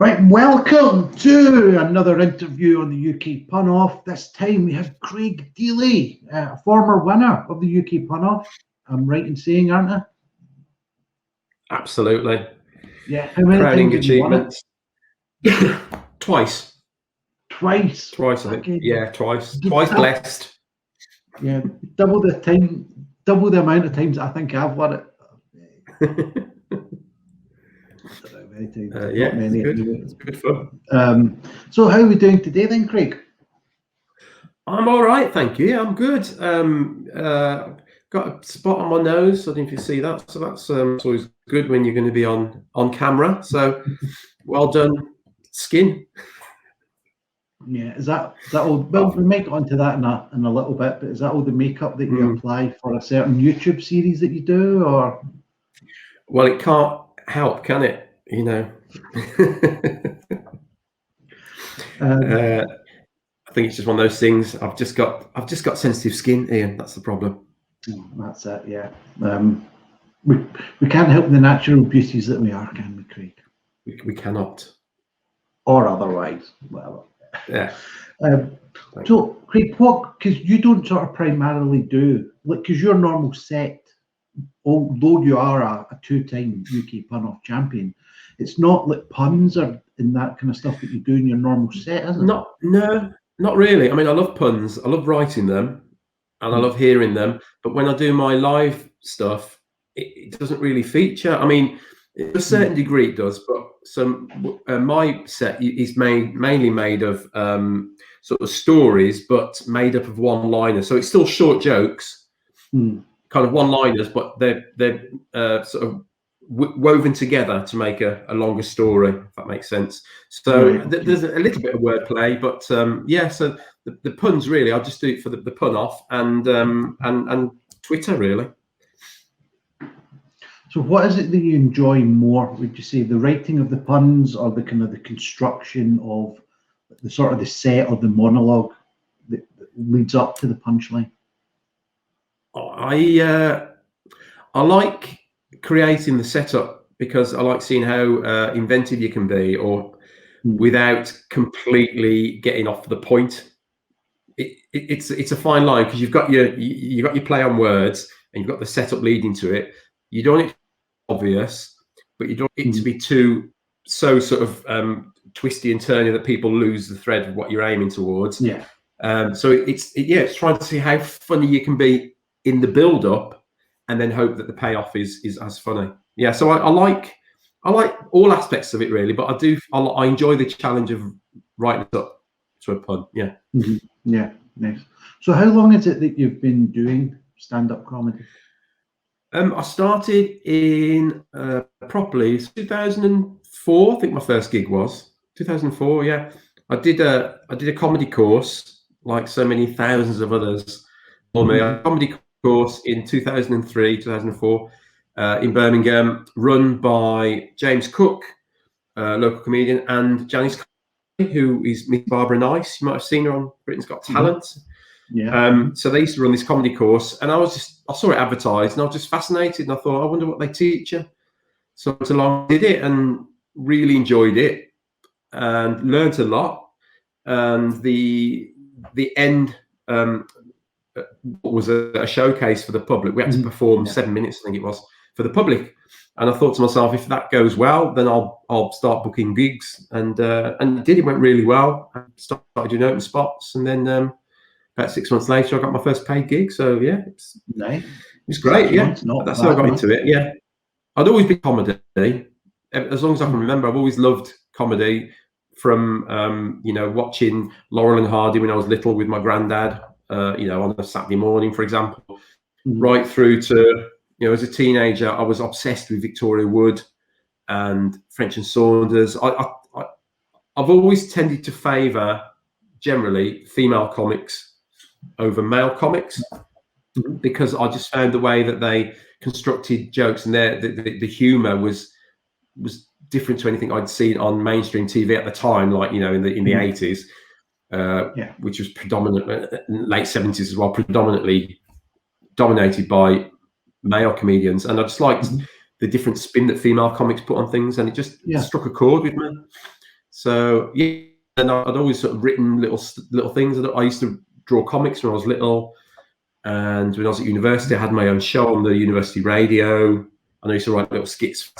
Right, welcome to another interview on the UK Pun Off. This time we have Craig Deeley, a former winner of the UK Pun Off. I'm right in saying, aren't I? Absolutely. Yeah. How many Crowning times have you won achievements. Twice. Twice. I think. Okay. Yeah, twice. Twice blessed. Yeah, double the amount of times I think I've won it. Yeah, it's good fun. So how are we doing today then, Craig? I'm all right, thank you. Yeah, I'm good. Got a spot on my nose. I don't know if you see that. So that's always good when you're going to be on camera. So well done, skin. Yeah, is that all? Well, we might get onto that in a little bit. But is that all the makeup that you apply for a certain YouTube series that you do, or? Well, it can't help, can it? You know. I think it's just one of those things. I've just got sensitive skin, Iain. That's the problem. That's it. Yeah. We can't help the natural beauties that we are, can we, Craig? We cannot. Or otherwise, whatever. Yeah. So, Craig, because you don't sort of primarily do, because your normal set, although you are a two-time UK Pun Off champion, it's not like puns or in that kind of stuff that you do in your normal set, is it? No, not really. I mean, I love puns. I love writing them, and I love hearing them. But when I do my live stuff, it doesn't really feature. I mean, to a certain degree it does, but my set is mainly made of sort of stories, but made up of one-liners. So it's still short jokes, kind of one-liners, but they're sort of woven together to make a longer story, if that makes sense. So there's a little bit of wordplay, but yeah. So the puns really, I just do it for the pun off and Twitter really. So what is it that you enjoy more? Would you say the writing of the puns, or the kind of the construction of the sort of the set or the monologue that leads up to the punchline? I like creating the setup because I like seeing how inventive you can be, or without completely getting off the point. It's a fine line, because you've got your play on words and you've got the setup leading to it. You don't want it to be obvious, but you don't want it to be so sort of twisty and turny that people lose the thread of what you're aiming towards. Yeah. So it's trying to see how funny you can be in the build up, and then hope that the payoff is as funny. Yeah. So I like all aspects of it really, but I enjoy the challenge of writing it up to a pun. Yeah. Yeah. Nice. So how long is it that you've been doing stand-up comedy? I started in properly 2004. I think my first gig was 2004. Yeah, I did a comedy course, like so many thousands of others. A comedy course in 2003, 2004 in Birmingham, run by James Cook, local comedian, and Janice, who is Miss Barbara Nice. You might have seen her on Britain's Got Talent. Yeah. So they used to run this comedy course, and I saw it advertised, and I was just fascinated, and I thought, I wonder what they teach you. So I went along, did it, and really enjoyed it, and learned a lot. And the end was a showcase for the public. We had to perform 7 minutes, I think it was, for the public. And I thought to myself, if that goes well, then I'll start booking gigs, and it went really well. I started doing open spots, and then about 6 months later, I got my first paid gig. So yeah, it's great. Yeah, that's how I got into it. Yeah, I'd always been comedy as long as I can remember. I've always loved comedy, from watching Laurel and Hardy when I was little with my granddad, on a Saturday morning, for example, right through to as a teenager, I was obsessed with Victoria Wood and French and Saunders. I've always tended to favour generally female comics over male comics, because I just found the way that they constructed jokes and the humour was different to anything I'd seen on mainstream TV at the time, like in the 80s, which was predominantly late 70s as well, predominantly dominated by male comedians. And I just liked the different spin that female comics put on things, and it just struck a chord with me. So yeah, and I'd always sort of written little things. I used to draw comics when I was little, and when I was at university, I had my own show on the university radio, and I used to write little skits.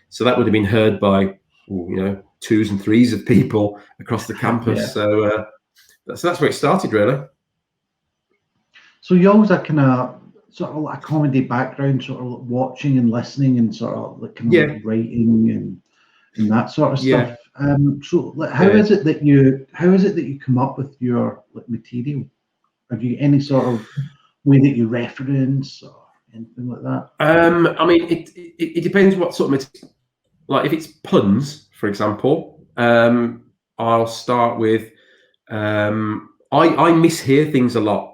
So that would have been heard by, you know, 2s and 3s of people across the campus. Yeah. So that's where it started, really. So you always had kind of sort of like a comedy background, sort of like watching and listening, and sort of like kind of like writing and that sort of stuff. So like, how is it that you come up with your like material? Have you any sort of way that you reference or anything like that? I mean, it depends what sort of material. Like if it's puns, for example, I'll start with I mishear things a lot.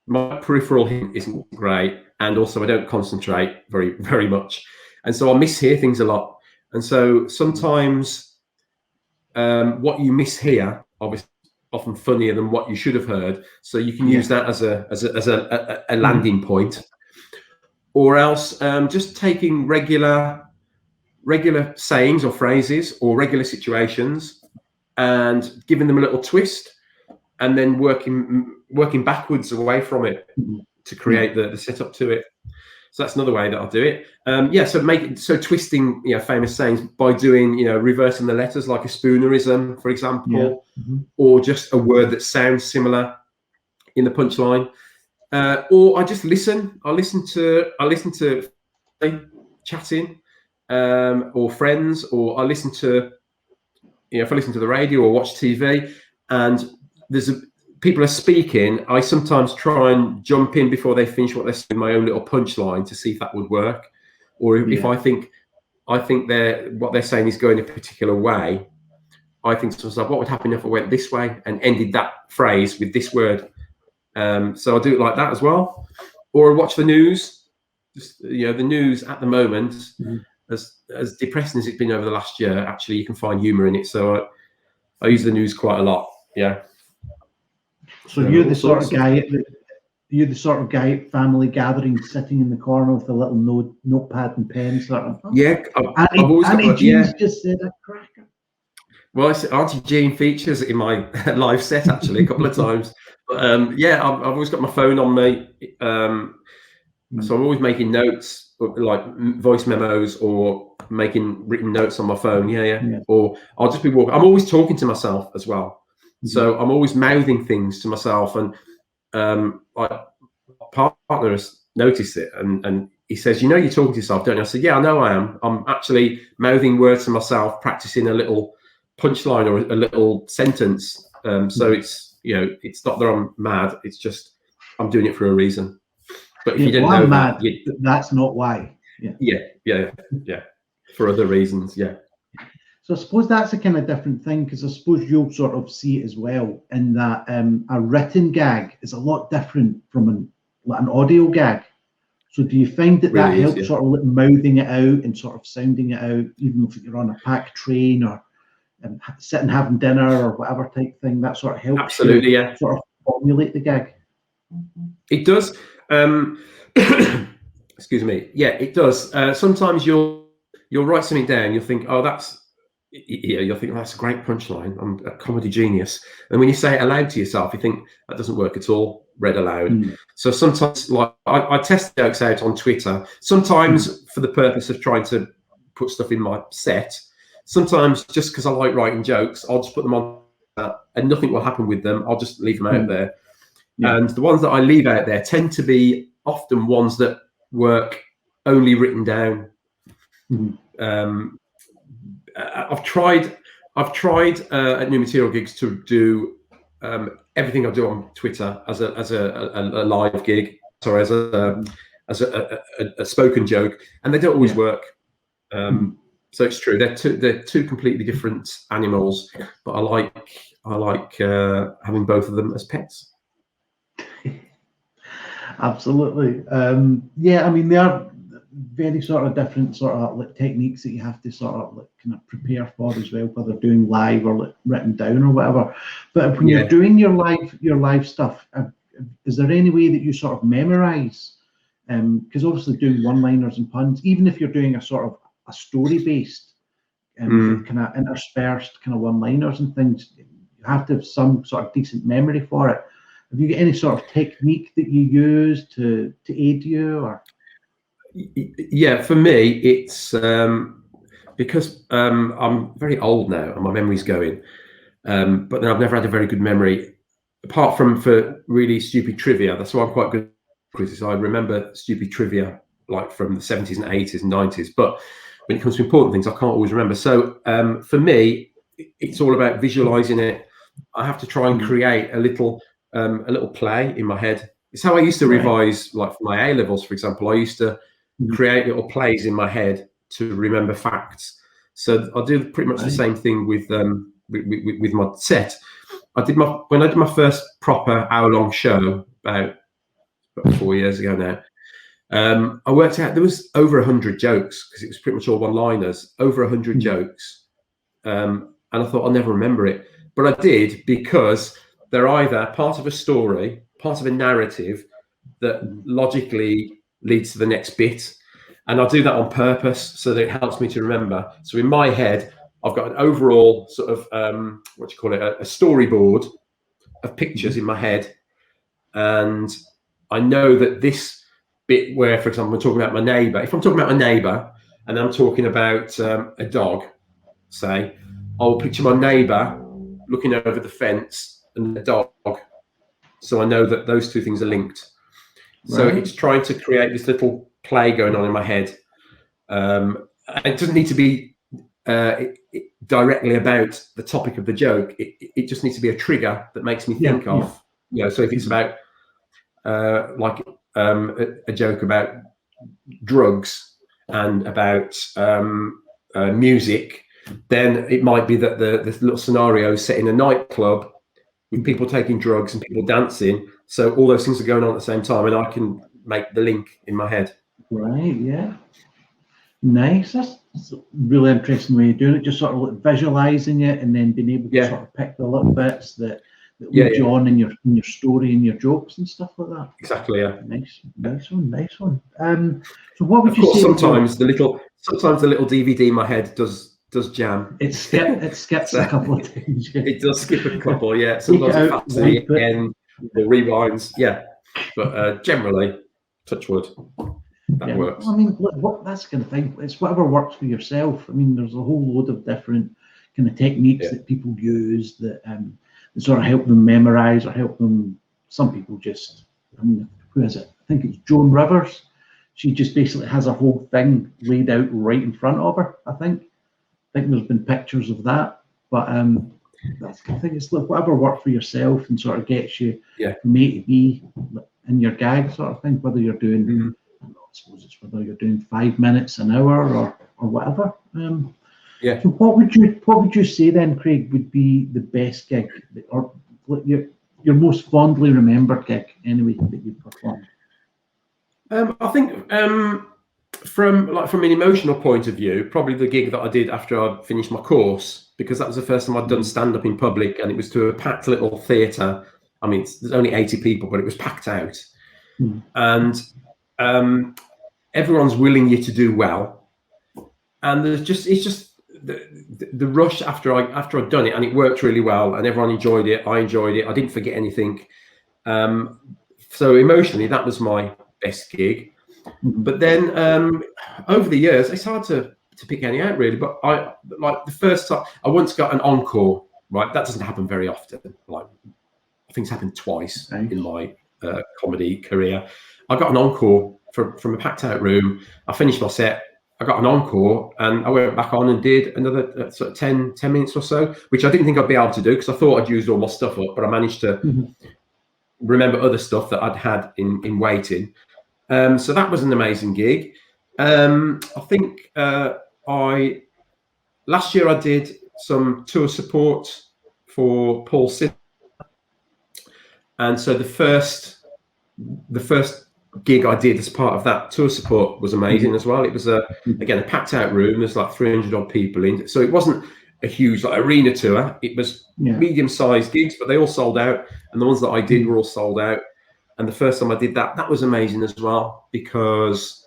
My peripheral hint isn't great, and also I don't concentrate very much, and so I mishear things a lot. And so sometimes what you mishear, obviously, often funnier than what you should have heard. So you can use that as a landing point, or else just taking regular sayings or phrases or regular situations and giving them a little twist, and then working backwards away from it to create the setup to it. So that's another way that I'll do it. So twisting, you know, famous sayings by doing, you know, reversing the letters, like a spoonerism, for example, or just a word that sounds similar in the punchline. Or I just listen. I listen to chatting, or friends, or I listen to, you know, if I listen to the radio or watch TV, and people are speaking, I sometimes try and jump in before they finish what they're saying, my own little punchline, to see if that would work. Or if I think what they're saying is going a particular way, I think to myself, what would happen if I went this way and ended that phrase with this word? So I'll do it like that as well. Or I watch the news. Just, you know, the news at the moment, as depressing as it's been over the last year, actually you can find humor in it. So I use the news quite a lot. Yeah. So you're the sort of guy at family gatherings, sitting in the corner with a little notepad and pen, sort of. I've always got Jean's just said a cracker. Well, Auntie Jean features in my live set actually a couple of times. But I've always got my phone on me, so I'm always making notes, like voice memos, or making written notes on my phone. Or I'll just be walking. I'm always talking to myself as well. So I'm always mouthing things to myself, and my partner has noticed it, and he says, "You know, you're talking to yourself, don't you?" I said, "Yeah, I know I am. I'm actually mouthing words to myself, practicing a little punchline or a little sentence. So it's, you know, it's not that I'm mad. It's just I'm doing it for a reason." But if you didn't know I'm mad, that's not why. Yeah. For other reasons, yeah. So I suppose that's a kind of different thing, because I suppose you'll sort of see it as well in that a written gag is a lot different from an audio gag. So do you find that Really helps sort of like mouthing it out and sort of sounding it out, even if you're on a packed train or sitting having dinner or whatever type thing, that sort of helps? Absolutely, you sort of formulate the gag? It does. Excuse me. Yeah, it does. Sometimes you'll write something down. You'll think, oh, you'll think, oh, that's a great punchline. I'm a comedy genius. And when you say it aloud to yourself, you think that doesn't work at all, read aloud. So sometimes, like, I test jokes out on Twitter, sometimes for the purpose of trying to put stuff in my set. Sometimes just because I like writing jokes, I'll just put them on and nothing will happen with them. I'll just leave them out there. And the ones that I leave out there tend to be often ones that work only written down. I've tried at New Material Gigs to do everything I do on Twitter as a live gig, sorry, as a spoken joke, and they don't always work. So it's true, they're two completely different animals, but I like having both of them as pets. Absolutely. I mean, they are very sort of different sort of like techniques that you have to sort of like kind of prepare for as well, whether doing live or like written down or whatever. But when you're doing your live stuff, is there any way that you sort of memorize? Because obviously doing one-liners and puns, even if you're doing a sort of a story-based kind of interspersed kind of one-liners and things. You have to have some sort of decent memory for it. Have you got any sort of technique that you use to aid you, or? Yeah, for me, it's because I'm very old now and my memory's going. But then I've never had a very good memory, apart from for really stupid trivia. That's why I'm quite good at quizzes. I remember stupid trivia like from the 70s and 80s and 90s. But when it comes to important things, I can't always remember. So for me, it's all about visualizing it. I have to try and create a little play in my head. It's how I used to revise, like for my A levels, for example. I used to create little plays in my head to remember facts. So I do pretty much the same thing with my set. When I did my first proper hour-long show about 4 years ago now. I worked out there was over 100 jokes because it was pretty much all one-liners. Over 100 jokes, and I thought I'll never remember it, but I did, because they're either part of a story, part of a narrative that logically leads to the next bit, and I do that on purpose so that it helps me to remember. So in my head, I've got an overall sort of a storyboard of pictures in my head, and I know that this bit where, for example, I'm talking about my neighbour. If I'm talking about my neighbour and I'm talking about a dog, say, I'll picture my neighbour looking over the fence and the dog, so I know that those two things are linked. So it's trying to create this little play going on in my head. It doesn't need to be directly about the topic of the joke. It just needs to be a trigger that makes me think of, so if it's about a joke about drugs and about music, then it might be that the little scenario is set in a nightclub with people taking drugs and people dancing. So all those things are going on at the same time, and I can make the link in my head. Right, yeah. Nice. That's a really interesting way of doing it, just sort of like visualizing it and then being able to sort of pick the little bits that lead you on in your story and your jokes and stuff like that. Exactly, yeah. Nice one. So what would you say? Sometimes the little DVD in my head does jam. It skips a couple of times. Yeah. It does skip a couple, yeah. Sometimes it cuts to the end, the rewinds, But generally, touch wood, that works. I mean, look, that's the kind of thing. It's whatever works for yourself. I mean, there's a whole load of different kind of techniques that people use that sort of help them memorize or help them. Some people just, I mean, who is it? I think it's Joan Rivers. She just basically has a whole thing laid out right in front of her. I think there's been pictures of that, but that's the thing. It's like whatever works for yourself and sort of gets you from A to B in your gag sort of thing. Whether you're doing, I suppose it's whether you're doing 5 minutes, an hour, or whatever. So what would you say then, Craig, would be the best gig, or your most fondly remembered gig anyway that you performed? I think from an emotional point of view, probably the gig that I did after I finished my course, because that was the first time I'd done stand-up in public, and it was to a packed little theatre. I mean, there's only 80 people, but it was packed out, and everyone's willing you to do well, and it's just the rush after I'd done it, and it worked really well, and everyone enjoyed it. I enjoyed it. I didn't forget anything. So emotionally, that was my best gig. But then over the years, it's hard to pick any out really. But the first time I once got an encore. Right, that doesn't happen very often. Like, I think it's happened twice in my comedy career. I got an encore from a packed out room. I finished my set. I got an encore, and I went back on and did another sort of 10 minutes or so, which I didn't think I'd be able to do because I thought I'd used all my stuff up, but I managed to remember other stuff that I'd had in waiting. So that was an amazing gig. I think last year I did some tour support for Paul Sid, and so the first gig I did as part of that tour support was amazing as well. It was again a packed out room. There's like 300 odd people in, so it wasn't a huge arena tour. It was medium sized gigs, but they all sold out, and the ones that I did were all sold out. And the first time I did that was amazing as well, because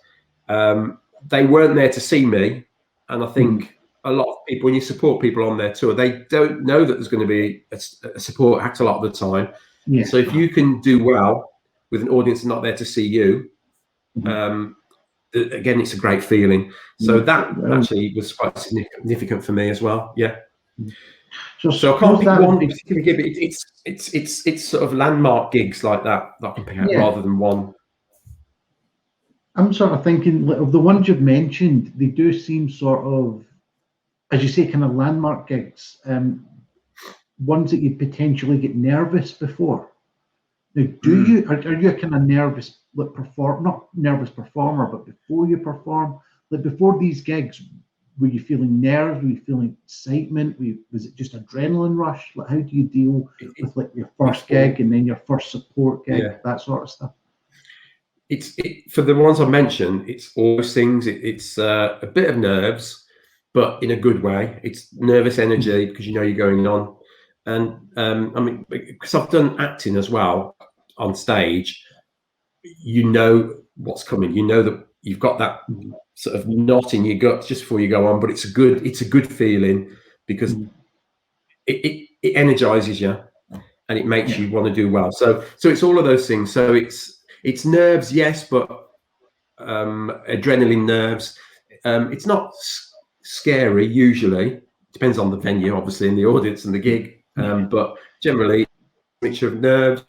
they weren't there to see me, and I think a lot of people, when you support people on their tour, they don't know that there's going to be a support act a lot of the time. Yeah. So if you can do well with an audience not there to see you, again, it's a great feeling. So that actually was quite significant for me as well. Yeah. So I can't pick one in particular gig. It's sort of landmark gigs like that I can pick out rather than one. I'm sort of thinking of the ones you've mentioned, they do seem sort of, as you say, kind of landmark gigs, ones that you potentially get nervous before. Now, are you a kind of nervous, like, not nervous performer, but before you perform, like before these gigs, were you feeling nerves? Were you feeling excitement? Was it just adrenaline rush? Like, how do you deal with like your first gig and then your first support gig, that sort of stuff? For the ones I mentioned, it's all those things. It's a bit of nerves, but in a good way. It's nervous energy because you know you're going on, and I mean, because I've done acting as well on stage, you know what's coming. You know that you've got that sort of knot in your gut just before you go on, but it's a good feeling because it energizes you and it makes you want to do well. So it's all of those things. So it's nerves, yes, but adrenaline nerves. It's not scary usually. Depends on the venue, obviously, and the audience and the gig. But generally, a mixture of nerves,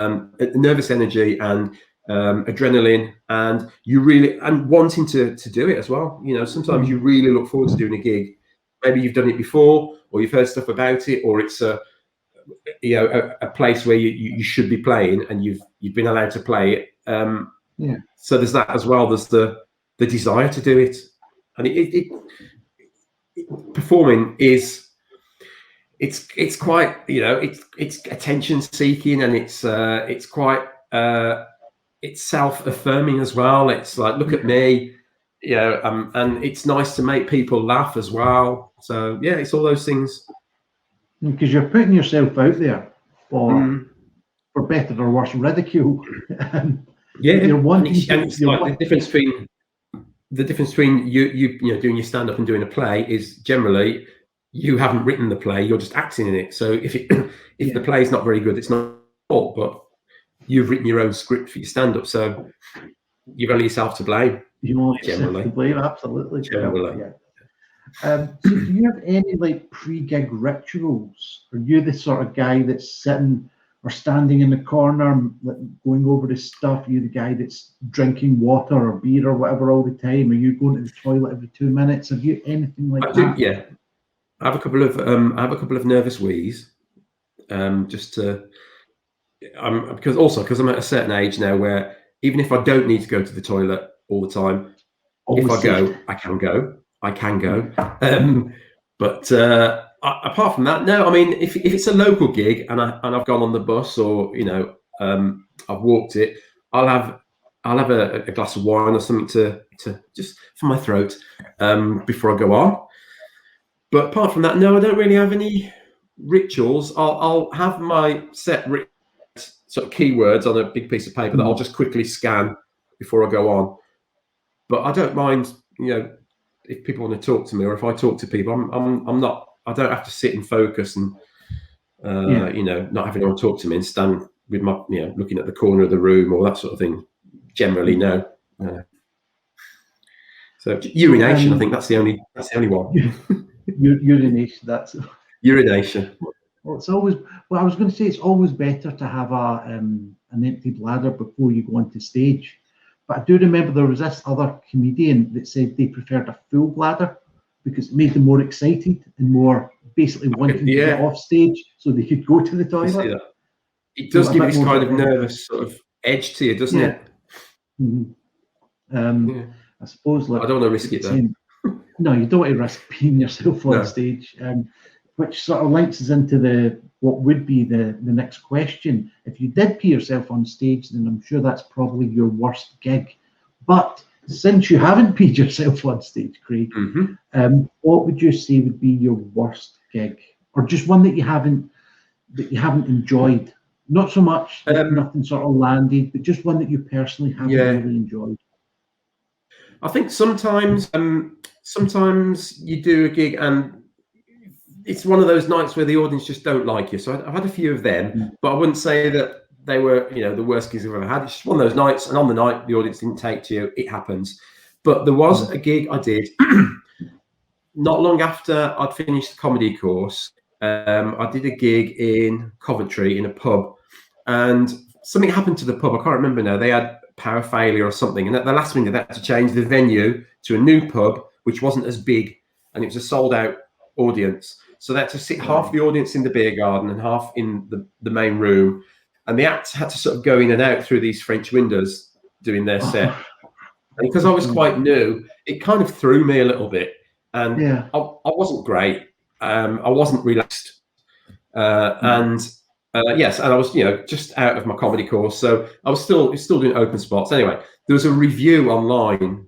nervous energy, and adrenaline, and wanting to do it as well. You know, sometimes you really look forward to doing a gig. Maybe you've done it before, or you've heard stuff about it, or it's a place where you should be playing and you've been allowed to play it. So there's that as well. There's the desire to do it, and performing is it's quite, you know, it's attention seeking, and it's quite it's self-affirming as well. It's like, look at me, you know, and it's nice to make people laugh as well. So yeah, it's all those things. Because you're putting yourself out there for better or worse ridicule. You're wanting it's like the difference between you know doing your stand-up and doing a play is generally you haven't written the play, you're just acting in it. So if the play is not very good, it's not your fault, but you've written your own script for your stand-up, so you've only yourself to blame. Generally to blame, absolutely. Generally. So do you have any like pre-gig rituals? Are you the sort of guy that's sitting or standing in the corner, like, going over the stuff? Are you the guy that's drinking water or beer or whatever all the time? Are you going to the toilet every 2 minutes? Have you anything like that? Yeah, I have a couple of nervous wheeze, just to because I'm at a certain age now where even if I don't need to go to the toilet all the time, if I go, I can go. But apart from that, no. I mean, if it's a local gig and I've gone on the bus, or you know, I've walked it, I'll have a glass of wine or something to just for my throat before I go on. But apart from that, no, I don't really have any rituals. I'll have my set sort of keywords on a big piece of paper that I'll just quickly scan before I go on. But I don't mind, you know, if people want to talk to me, or if I talk to people, I don't have to sit and focus and you know, not having anyone talk to me and stand with my, you know, looking at the corner of the room or that sort of thing. Generally, no. So urination, I think that's the only one. Urination. That's urination. Well, it's always. Well, I was going to say it's always better to have an empty bladder before you go onto stage. But I do remember there was this other comedian that said they preferred a full bladder because it made them more excited and more basically wanting to get off stage so they could go to the toilet. It does give this kind of nervous sort of edge to you, doesn't it? I suppose. Like, I don't want to risk it though. No, you don't want to risk peeing yourself on stage, which sort of links us into what would be the next question. If you did pee yourself on stage, then I'm sure that's probably your worst gig. But since you haven't peed yourself on stage, Craig, what would you say would be your worst gig, or just one that you haven't enjoyed? Not so much that nothing sort of landed, but just one that you personally haven't really enjoyed. I think sometimes you do a gig and it's one of those nights where the audience just don't like you. So I've had a few of them, but I wouldn't say that they were, you know, the worst gigs I've ever had. It's just one of those nights, and on the night the audience didn't take to you. It happens. But there was a gig I did not long after I'd finished the comedy course. I did a gig in Coventry in a pub, and something happened to the pub. I can't remember now. They had power failure or something, and at the last minute they had to change the venue to a new pub, which wasn't as big, and it was a sold out audience. So they had to sit half the audience in the beer garden and half in the main room. And the acts had to sort of go in and out through these French windows doing their set. And because I was quite new, it kind of threw me a little bit. And I wasn't great. I wasn't relaxed. Yes, and I was, you know, just out of my comedy course. So I was still doing open spots. Anyway, there was a review online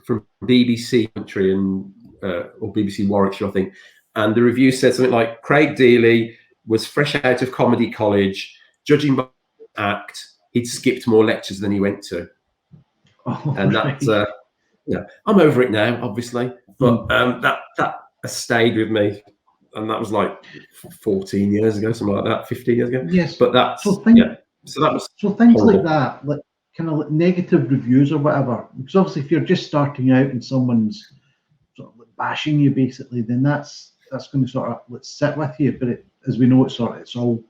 from BBC Country and or BBC Warwickshire, I think. And the review said something like, Craig Deeley was fresh out of comedy college. Judging by act, he'd skipped more lectures than he went to. And that's, yeah, I'm over it now, obviously. But that stayed with me. And that was like 14 years ago, something like that, 15 years ago. Yes. But that's, so that was so things horrible. like that, like kind of like negative reviews or whatever. Because obviously if you're just starting out and someone's sort of like bashing you basically, then that's going to sort of sit with you. But as we know, it's all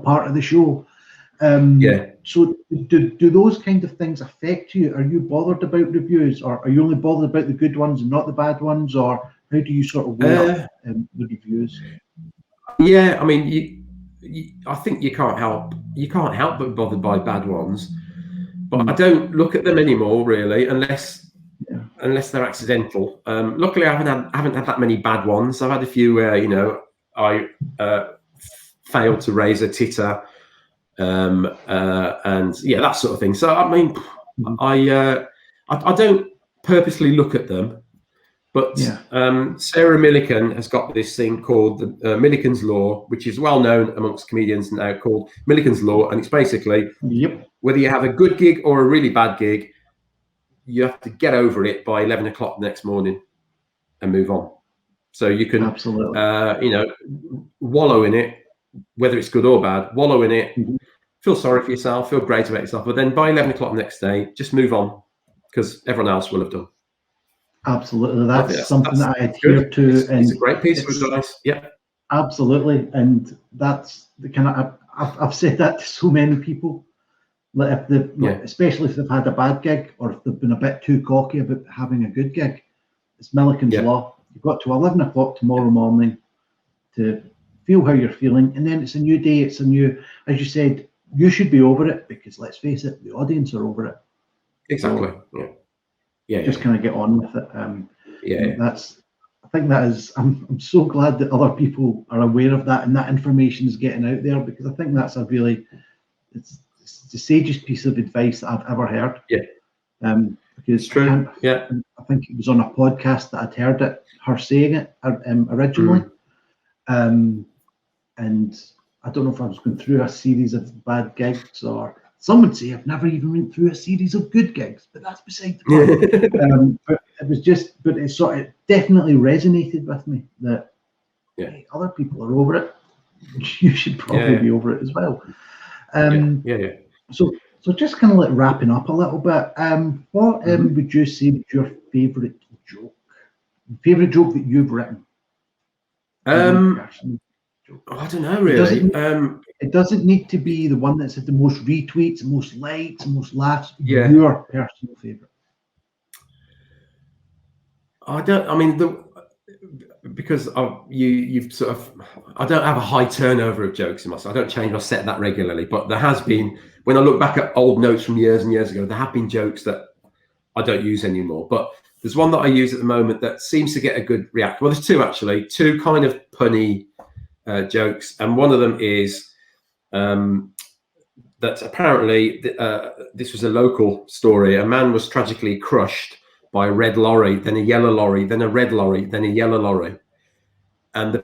part of the show. So do those kind of things affect you? Are you bothered about reviews, or are you only bothered about the good ones and not the bad ones, or how do you sort of weigh up the reviews? Yeah, I mean, I think you can't help but be bothered by bad ones, but I don't look at them anymore really, unless they're accidental. Luckily, I haven't had that many bad ones. I've had a few where, you know, I failed to raise a titter, and yeah, that sort of thing. So I mean, I don't purposely look at them, but Sarah Millican has got this thing called the Millican's Law, which is well known amongst comedians now, called Millican's Law, and it's basically whether you have a good gig or a really bad gig, you have to get over it by 11 o'clock the next morning and move on. So you can, you know, wallow in it, whether it's good or bad, wallow in it, feel sorry for yourself, feel great about yourself, but then by 11 o'clock the next day, just move on, because everyone else will have done. Absolutely. That's something that I adhere to. It's a great piece of advice. Yeah. Absolutely. And that's the kind of, I've said that to so many people. Like especially if they've had a bad gig, or if they've been a bit too cocky about having a good gig, it's Millican's Law. You've got to 11 o'clock tomorrow morning to feel how you're feeling, and then it's a new day. It's a new, as you said, you should be over it, because let's face it, the audience are over it. Exactly. So, just kind of get on with it. I think that is. I'm so glad that other people are aware of that, and that information is getting out there, because I think that's a really, it's the sagest piece of advice that I've ever heard. Because it's true. I think it was on a podcast that I'd heard it, her saying it originally. And I don't know if I was going through a series of bad gigs, or some would say I've never even went through a series of good gigs, but that's beside the point. But it was just, but it definitely resonated with me that hey, other people are over it. You should probably be over it as well. So just kind of like wrapping up a little bit. What would you say was your favourite joke? Favourite joke that you've written? I don't know really. It doesn't need to be the one that's had the most retweets, most likes, most laughs. Yeah. Your personal favourite. Because you've sort of, I don't have a high turnover of jokes in myself. I don't change my set that regularly, but there has been, when I look back at old notes from years and years ago, there have been jokes that I don't use anymore. But there's one that I use at the moment that seems to get a good reaction. Well, there's two actually, two kind of punny jokes, and one of them is that apparently this was a local story. A man was tragically crushed by a red lorry, then a yellow lorry, then a red lorry, then a yellow lorry. And they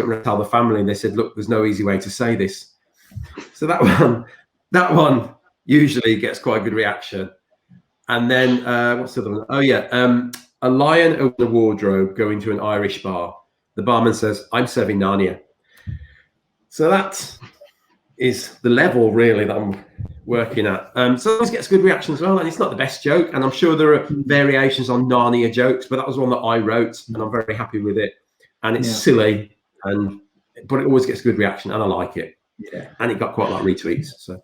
went to tell the family, and they said, look, there's no easy way to say this. So that one usually gets quite a good reaction. And then what's the other one? Oh yeah, a lion opened a wardrobe going to an Irish bar, the barman says, "I'm serving Narnia." So that is the level really that I'm working at. So it always gets good reaction as well, and it's not the best joke, and I'm sure there are variations on Narnia jokes, but that was one that I wrote, and I'm very happy with it. And it's silly, but it always gets good reaction, and I like it. Yeah, and it got quite a lot of retweets. So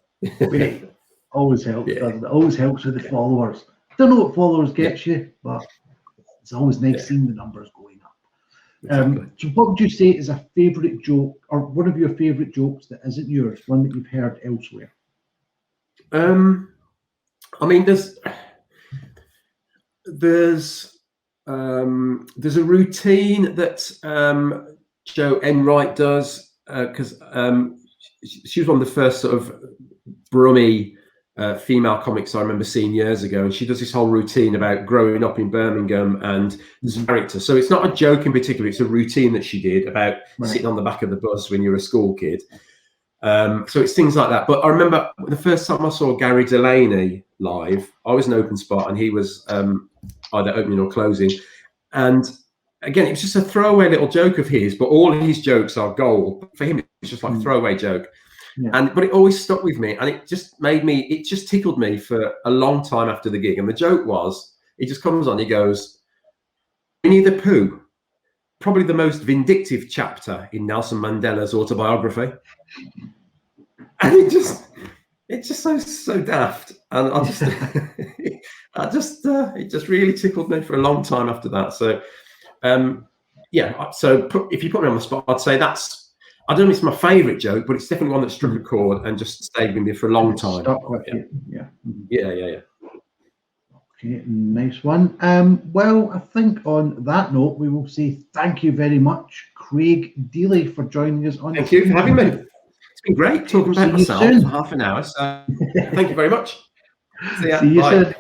always helps. Doesn't it? Always helps with the followers. Don't know what followers gets you, but it's always nice seeing the numbers going up. Exactly. So what would you say is a favourite joke, or one of your favourite jokes that isn't yours, one that you've heard elsewhere? I mean, there's a routine that Jo Enright does, because she was one of the first sort of Brummy female comics I remember seeing years ago, and she does this whole routine about growing up in Birmingham and this character. So it's not a joke in particular, it's a routine that she did about sitting on the back of the bus when you're a school kid. So it's things like that. But I remember the first time I saw Gary Delaney live, I was an open spot and he was either opening or closing. And again, it was just a throwaway little joke of his, but all of his jokes are gold. For him, it's just like a throwaway joke. Yeah. But it always stuck with me, and it just tickled me for a long time after the gig. And the joke was, he just comes on, he goes, "Winnie the Pooh, probably the most vindictive chapter in Nelson Mandela's autobiography." And it just so daft, and it just really tickled me for a long time after that. So so if you put me on the spot, I'd say I don't know if it's my favourite joke, but it's definitely one that struck a chord and just stayed with me for a long time. Stuck with you. Yeah. Okay, nice one. Well, I think on that note, we will say thank you very much, Craig Deeley, for joining us on. Thank you for having me. It's been great talking about myself for half an hour. So thank you very much. See ya. See you soon.